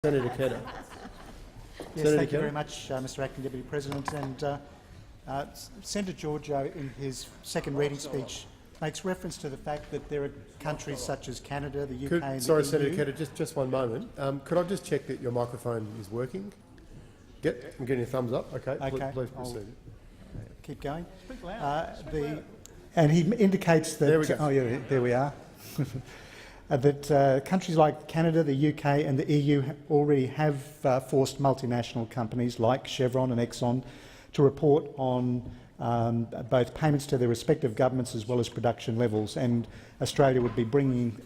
Senator Kedder. Yes, thank you very much, Mr Acting Deputy President. And Senator Georgiou, in his second reading speech, makes reference to the fact that there are countries such as Canada, the UK and Sorry, the EU. Senator Kedder, just one moment. Could I just check that your microphone is working? I'm getting a thumbs up. Okay, please proceed. Keep going. And he indicates that... There we go. Oh, yeah, there we are. That countries like Canada, the UK and the EU already have forced multinational companies like Chevron and Exxon to report on both payments to their respective governments as well as production levels, and Australia would be bringing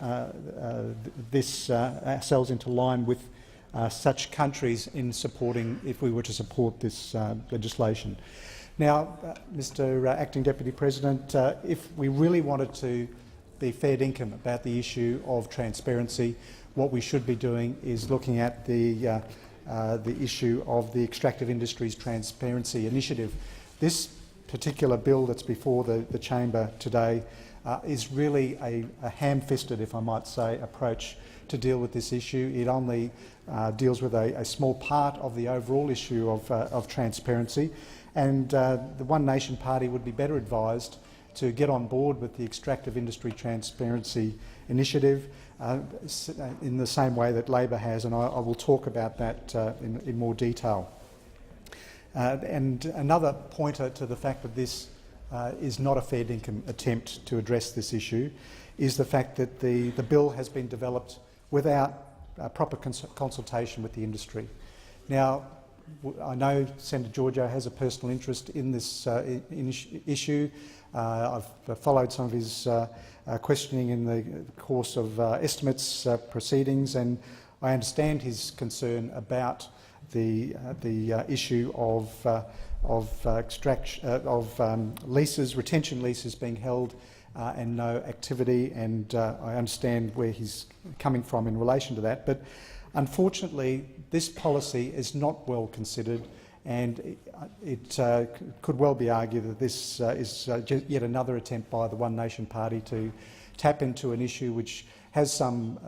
ourselves into line with such countries in supporting, if we were to support this legislation. Now, Mr Acting Deputy President, if we really wanted to be fair dinkum about the issue of transparency, what we should be doing is looking at the issue of the Extractive Industries Transparency Initiative. This particular bill that's before the chamber today is really a ham-fisted, if I might say, approach to deal with this issue. It only deals with a small part of the overall issue of transparency, and the One Nation Party would be better advised to get on board with the Extractive Industry Transparency Initiative in the same way that Labor has, and I will talk about that in more detail. And another pointer to the fact that this is not a fair dinkum attempt to address this issue is the fact that the bill has been developed without proper consultation with the industry. Now, I know Senator Georgiou has a personal interest in this issue. I've followed some of his questioning in the course of estimates proceedings, and I understand his concern about the issue of leases, retention leases being held and no activity, and I understand where he's coming from in relation to that. But unfortunately, this policy is not well considered, and it could well be argued that this is yet another attempt by the One Nation Party to tap into an issue which has some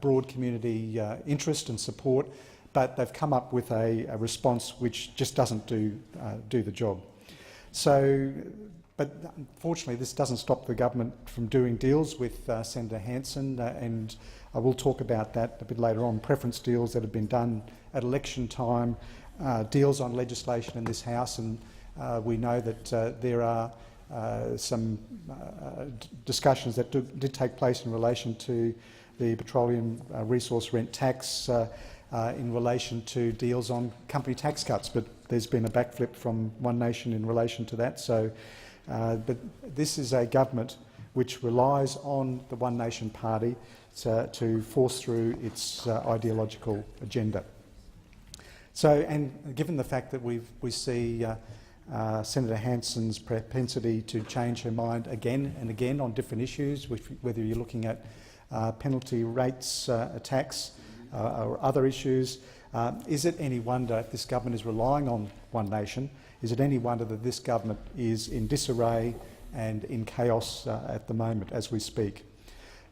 broad community interest and support, but they've come up with a response which just doesn't do the job. So, but unfortunately, this doesn't stop the government from doing deals with Senator Hanson, and I will talk about that a bit later on. Preference deals that have been done at election time, deals on legislation in this House, and we know that there are some discussions that did take place in relation to the petroleum resource rent tax, in relation to deals on company tax cuts, but there's been a backflip from One Nation in relation to that. So, but this is a government which relies on the One Nation Party to force through its ideological agenda. So, and given the fact that we see Senator Hanson's propensity to change her mind again and again on different issues, whether you're looking at penalty rates, attacks, or other issues, is it any wonder, if this government is relying on One Nation, is it any wonder that this government is in disarray and in chaos at the moment as we speak?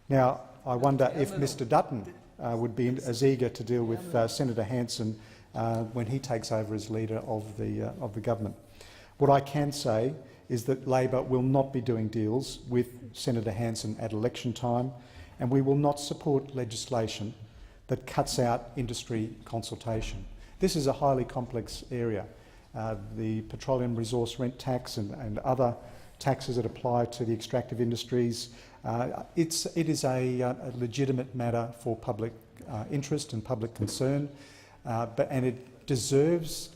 Now, I wonder if Mr Dutton would be as eager to deal with Senator Hanson when he takes over as leader of the government. What I can say is that Labor will not be doing deals with Senator Hanson at election time, and we will not support legislation that cuts out industry consultation. This is a highly complex area. The petroleum resource rent tax and other taxes that apply to the extractive industries, it is a legitimate matter for public interest and public concern, and it deserves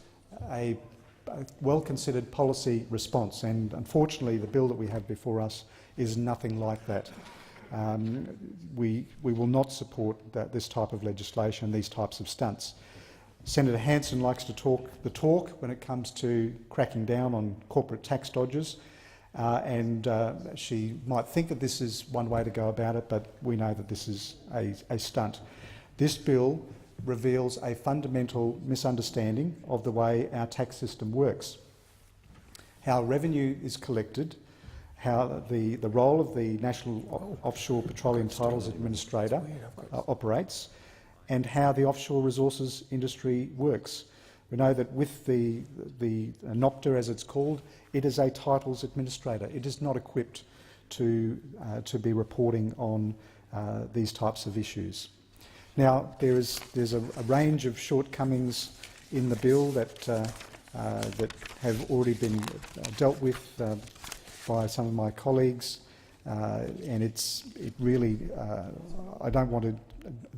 a well-considered policy response, and unfortunately the bill that we have before us is nothing like that. We will not support this type of legislation, these types of stunts. Senator Hanson likes to talk the talk when it comes to cracking down on corporate tax dodgers, and she might think that this is one way to go about it, but we know that this is a stunt. This bill reveals a fundamental misunderstanding of the way our tax system works, how revenue is collected, how the role of the National Offshore Petroleum Titles Administrator operates, and how the offshore resources industry works. We know that with the NOPTA, as it's called, it is a titles administrator. It is not equipped to be reporting on these types of issues. Now, there's a range of shortcomings in the bill that have already been dealt with by some of my colleagues, and it really I don't want to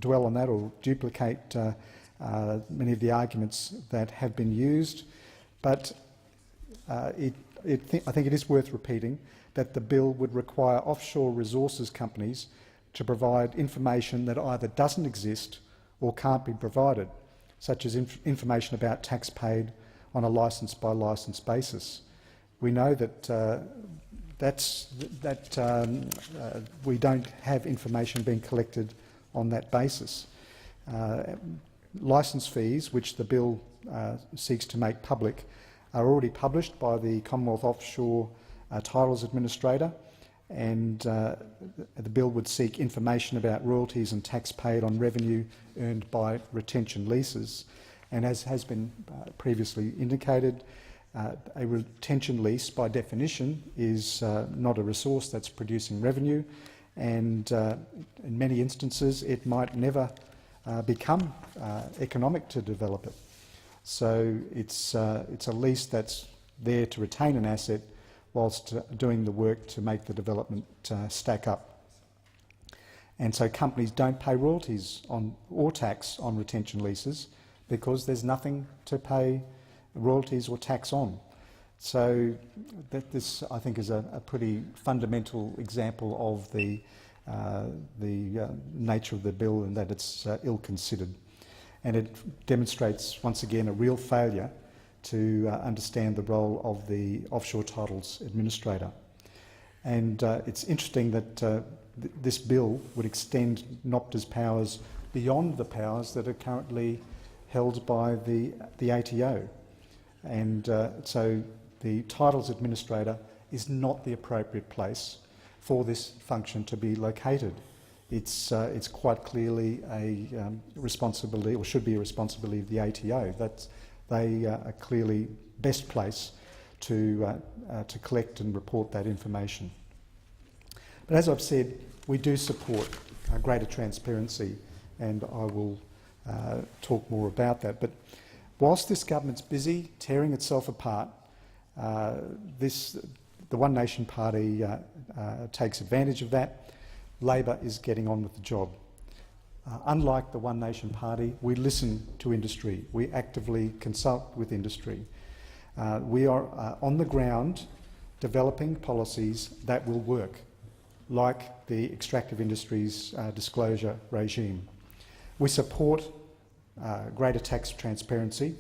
dwell on that or duplicate many of the arguments that have been used, but I think it is worth repeating that the bill would require offshore resources companies to provide information that either doesn't exist or can't be provided, such as information about tax paid on a licence-by-licence basis. We know that we don't have information being collected on that basis. Licence fees, which the bill seeks to make public, are already published by the Commonwealth Offshore Titles Administrator, and the bill would seek information about royalties and tax paid on revenue earned by retention leases. And as has been previously indicated, a retention lease, by definition, is not a resource that's producing revenue, and in many instances it might never become economic to develop it. So it's a lease that's there to retain an asset whilst doing the work to make the development stack up. And so companies don't pay royalties or tax on retention leases because there's nothing to pay royalties or tax on. So this, I think, is a pretty fundamental example of the nature of the bill, and that it's ill-considered. And it demonstrates, once again, a real failure to understand the role of the Offshore Titles Administrator. And it's interesting that this bill would extend NOPTA's powers beyond the powers that are currently held by the ATO. And so the Titles Administrator is not the appropriate place for this function to be located. It's quite clearly a responsibility, or should be a responsibility, of the ATO. They are clearly best placed to collect and report that information. But as I've said, we do support greater transparency, and I will talk more about that. But whilst this government's busy tearing itself apart, the One Nation Party takes advantage of that. Labor is getting on with the job. Unlike the One Nation Party, we listen to industry. We actively consult with industry. We are on the ground developing policies that will work, like the extractive industries disclosure regime. We support greater tax transparency,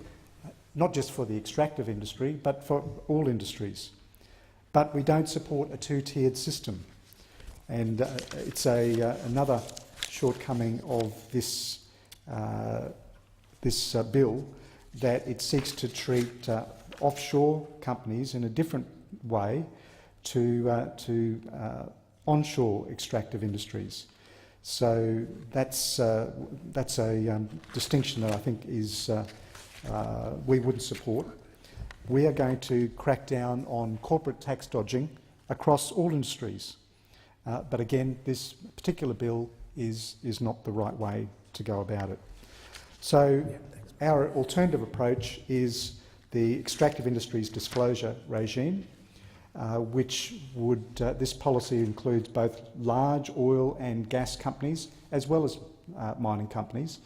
not just for the extractive industry, but for all industries. But we don't support a two-tiered system. And it's another shortcoming of this bill, that it seeks to treat offshore companies in a different way to onshore extractive industries. So that's a distinction that I think is we wouldn't support. We are going to crack down on corporate tax dodging across all industries. But again, this particular bill is not the right way to go about it. So our alternative approach is the extractive industries disclosure regime, which would, this policy includes both large oil and gas companies as well as mining companies,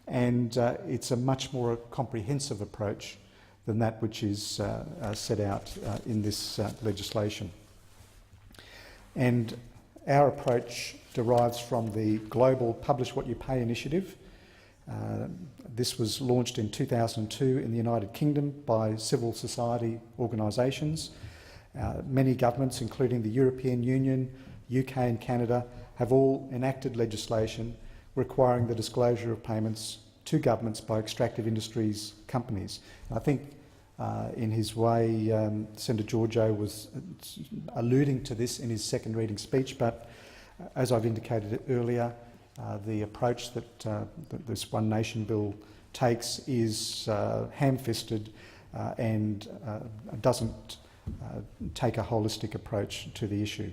and it's a much more comprehensive approach than that which is set out in this legislation. And our approach derives from the global Publish What You Pay initiative. This was launched in 2002 in the United Kingdom by civil society organisations. Many governments, including the European Union, UK and Canada, have all enacted legislation requiring the disclosure of payments to governments by extractive industries companies. And I think in his way, Senator Georgiou was alluding to this in his second reading speech, but as I've indicated earlier, The approach that this One Nation bill takes is ham-fisted and doesn't take a holistic approach to the issue.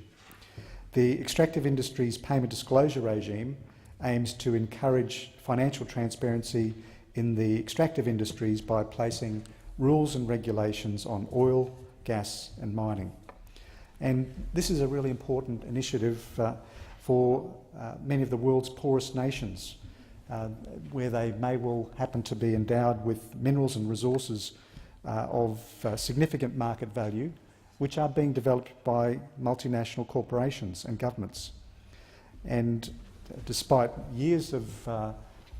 The extractive industries payment disclosure regime aims to encourage financial transparency in the extractive industries by placing rules and regulations on oil, gas and mining. And this is a really important initiative for many of the world's poorest nations, where they may well happen to be endowed with minerals and resources of significant market value, which are being developed by multinational corporations and governments. And despite years of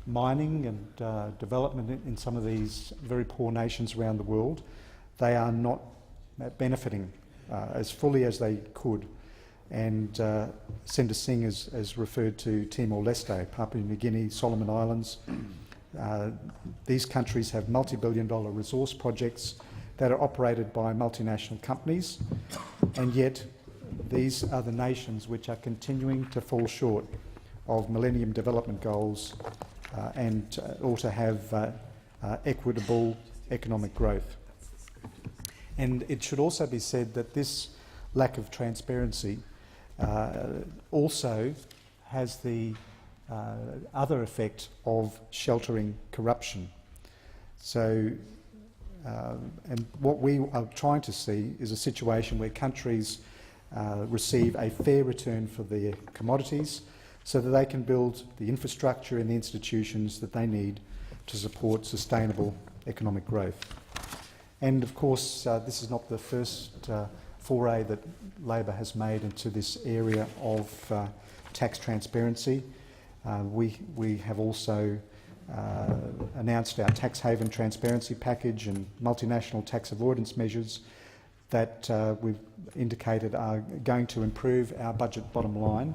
mining and development in some of these very poor nations around the world, they are not benefiting as fully as they could. And Senator Singh has referred to Timor-Leste, Papua New Guinea, Solomon Islands. These countries have multi-billion-dollar resource projects that are operated by multinational companies, and yet these are the nations which are continuing to fall short of Millennium Development Goals and ought to have equitable economic growth. And it should also be said that this lack of transparency also has the other effect of sheltering corruption. So, and what we are trying to see is a situation where countries receive a fair return for their commodities so that they can build the infrastructure and the institutions that they need to support sustainable economic growth. And of course, this is not the first foray that Labor has made into this area of tax transparency. We have also announced our tax haven transparency package and multinational tax avoidance measures that we've indicated are going to improve our budget bottom line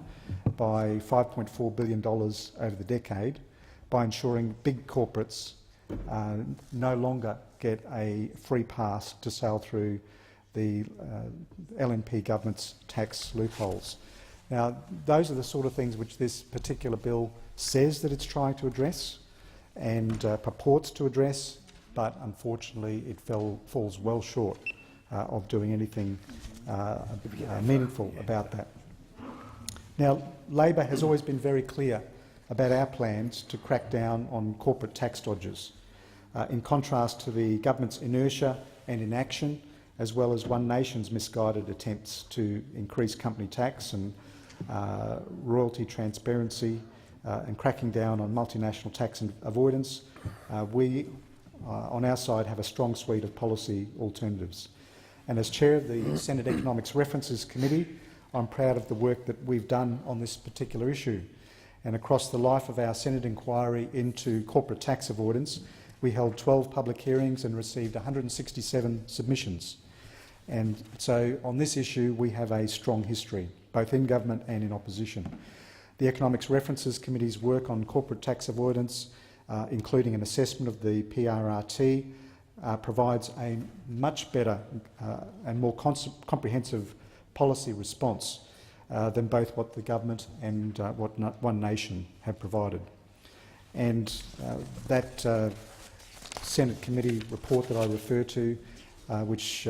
by $5.4 billion over the decade by ensuring big corporates no longer get a free pass to sail through the LNP government's tax loopholes. Now, those are the sort of things which this particular bill says that it's trying to address and purports to address, but unfortunately it falls well short of doing anything meaningful about that. Now, Labor has always been very clear about our plans to crack down on corporate tax dodgers, in contrast to the government's inertia and inaction, as well as One Nation's misguided attempts to increase company tax and royalty transparency and cracking down on multinational tax avoidance. We, on our side, have a strong suite of policy alternatives. And as Chair of the Senate Economics References Committee, I'm proud of the work that we've done on this particular issue. And across the life of our Senate inquiry into corporate tax avoidance, we held 12 public hearings and received 167 submissions. And so on this issue, we have a strong history, both in government and in opposition. The Economics References Committee's work on corporate tax avoidance, including an assessment of the PRRT, provides a much better and more comprehensive policy response than both what the government and what One Nation have provided. And that Senate committee report that I refer to, which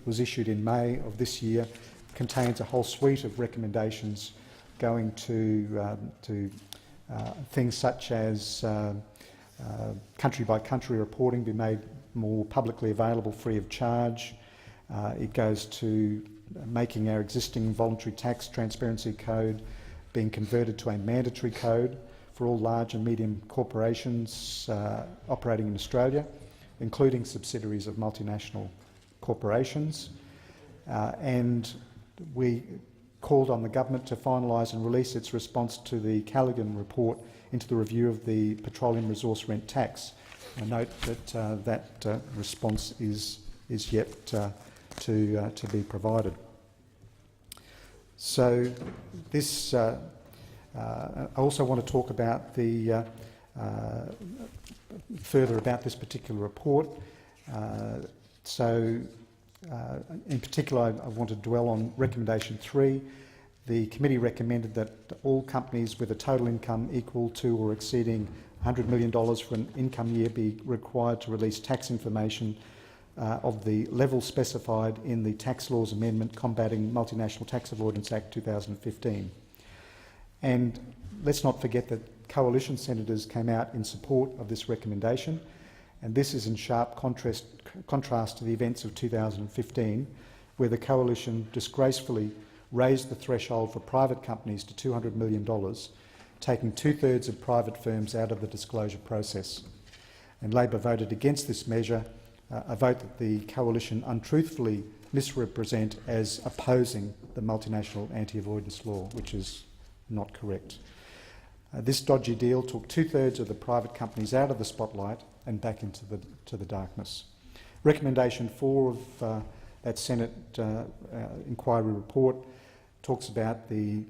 was issued in May of this year, contains a whole suite of recommendations going to things such as country-by-country reporting be made more publicly available free of charge. It goes to making our existing voluntary tax transparency code being converted to a mandatory code for all large and medium corporations operating in Australia, including subsidiaries of multinational corporations. And we called on the government to finalise and release its response to the Callaghan report into the review of the petroleum resource rent tax. I note that that response is yet to be provided. So this, I also want to talk about the further about this particular report. In particular, I want to dwell on recommendation 3, the committee recommended that all companies with a total income equal to or exceeding $100 million for an income year be required to release tax information of the level specified in the Tax Laws Amendment Combating Multinational Tax Avoidance Act 2015. And let's not forget that coalition senators came out in support of this recommendation, and this is in sharp contrast to the events of 2015, where the coalition disgracefully raised the threshold for private companies to $200 million, taking 2/3 of private firms out of the disclosure process. And Labor voted against this measure, a vote that the coalition untruthfully misrepresent as opposing the multinational anti-avoidance law, which is not correct. This dodgy deal took 2/3 of the private companies out of the spotlight and back into the darkness. Recommendation 4 of that Senate inquiry report talks about the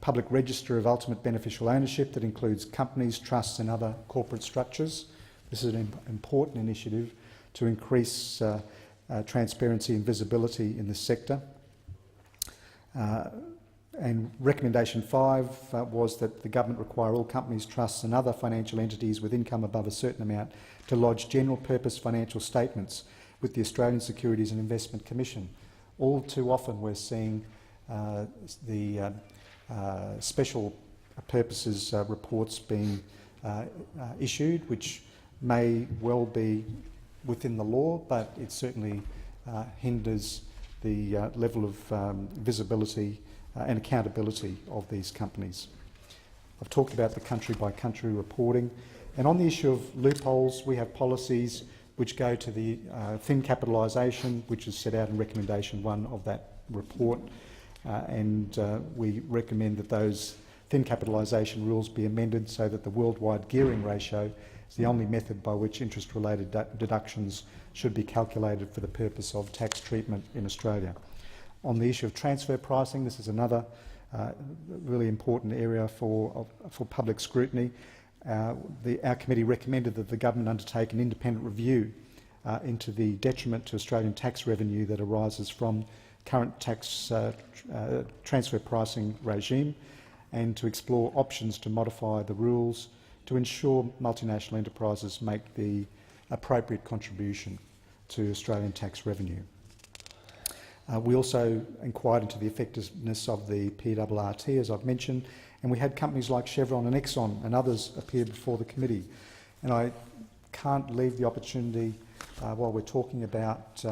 public register of ultimate beneficial ownership that includes companies, trusts and other corporate structures. This is an important initiative to increase transparency and visibility in this sector. And recommendation 5 was that the government require all companies, trusts and other financial entities with income above a certain amount to lodge general purpose financial statements with the Australian Securities and Investment Commission. All too often we're seeing the special purposes reports being issued, which may well be within the law, but it certainly hinders the level of visibility and accountability of these companies. I've talked about the country-by-country reporting, and on the issue of loopholes, we have policies which go to the thin capitalisation, which is set out in recommendation 1 of that report, and we recommend that those thin capitalisation rules be amended so that the worldwide gearing ratio is the only method by which interest-related deductions should be calculated for the purpose of tax treatment in Australia. On the issue of transfer pricing, this is another really important area for public scrutiny. Our committee recommended that the government undertake an independent review into the detriment to Australian tax revenue that arises from current tax transfer pricing regime, and to explore options to modify the rules to ensure multinational enterprises make the appropriate contribution to Australian tax revenue. We also inquired into the effectiveness of the PRRT, as I've mentioned, and we had companies like Chevron and Exxon and others appear before the committee. And I can't leave the opportunity, while we're talking about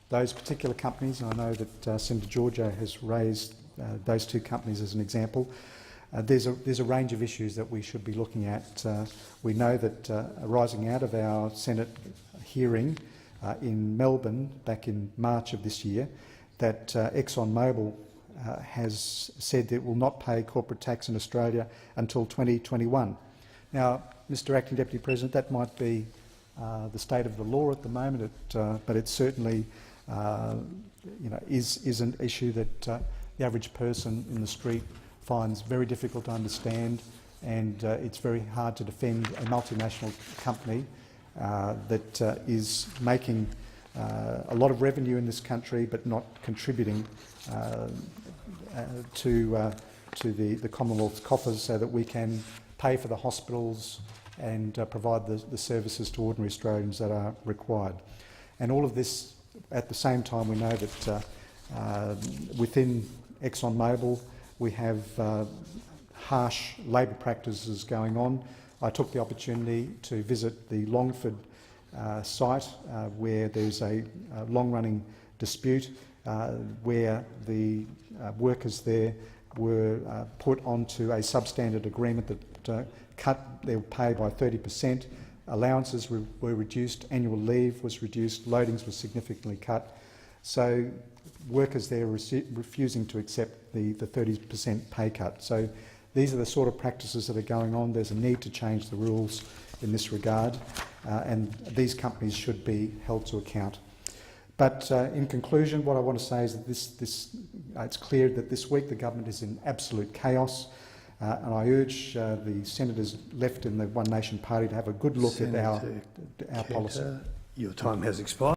those particular companies, and I know that Senator Georgiou has raised those 2 companies as an example. There's a range of issues that we should be looking at. We know that arising out of our Senate hearing in Melbourne back in March of this year, that ExxonMobil has said that it will not pay corporate tax in Australia until 2021. Now, Mr Acting Deputy President, that might be the state of the law at the moment, but it certainly is an issue that the average person in the street finds very difficult to understand, and it's very hard to defend a multinational company that is making a lot of revenue in this country but not contributing to the Commonwealth's coffers so that we can pay for the hospitals and provide the services to ordinary Australians that are required. And all of this at the same time, we know that within ExxonMobil we have harsh labour practices going on. I took the opportunity to visit the Longford site where there's a long-running dispute where the workers there were put onto a substandard agreement that cut their pay by 30%. Allowances were reduced, annual leave was reduced, loadings were significantly cut. So workers there are refusing to accept the 30% pay cut. So these are the sort of practices that are going on. There's a need to change the rules in this regard, and these companies should be held to account. But in conclusion, what I want to say is that it's clear that this week the government is in absolute chaos, and I urge the senators left in the One Nation Party to have a good look at our policy. Your time has expired.